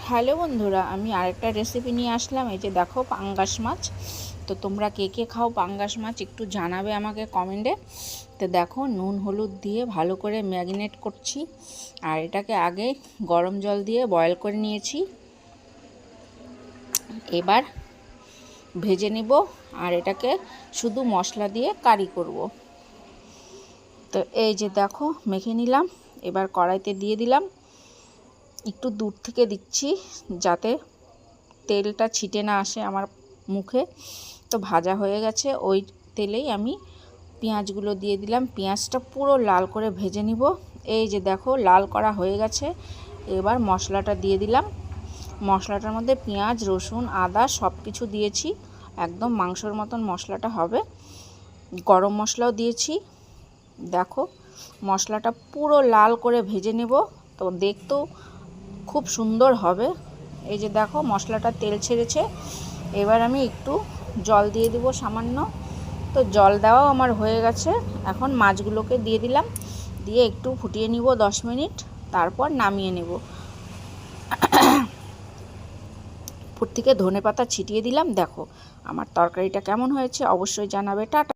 Hello বন্ধুরা, আমি আরেকটা রেসিপি নিয়ে আসলাম। এই যে দেখো, পাঙ্গাস মাছ। তো তোমরা কে কে খাও পাঙ্গাস মাছ একটু জানাবে আমাকে কমেন্টে। তো দেখো, নুন হলুদ দিয়ে ভালো করে ম্যারিনেট করছি। আর এটাকে আগে গরম জল দিয়ে বয়েল করে নিয়েছি। এবার ভেজে নিব আর এটাকে শুধু মশলা দিয়ে কারি করব। তো এই যে দেখো, মেখে নিলাম। এবার কড়াইতে দিয়ে দিলাম। একটু দূর থেকে দিচ্ছি যাতে তেলটা ছিটে না আসে আমার মুখে। তো ভাজা হয়ে গেছে, ওই তেলেই আমি পেঁয়াজগুলো দিয়ে দিলাম। পেঁয়াজটা পুরো লাল করে ভেজে নিব। এই যে দেখো, লাল করা হয়ে গেছে। এবার মশলাটা দিয়ে দিলাম। মশলাটার মধ্যে পেঁয়াজ, রসুন, আদা সব কিছু দিয়েছি। একদম মাংসর মতন মশলাটা হবে। গরম মশলাও দিয়েছি। দেখো, মশলাটা পুরো লাল করে ভেজে নেব। তো দেখতেও খুব সুন্দর হবে। এই যে দেখো, মশলাটা তেল ছেড়েছে। এবার আমি একটু জল দিয়ে দেবো সামান্য। তো জল দেওয়াও আমার হয়ে গেছে। এখন মাছগুলোকে দিয়ে দিলাম, দিয়ে একটু ফুটিয়ে নিব 10 মিনিট, তারপর নামিয়ে নেব। উপর থেকে ধনেপাতা ছিটিয়ে দিলাম। দেখো আমার তরকারিটা কেমন হয়েছে অবশ্যই জানাবে। টাটা।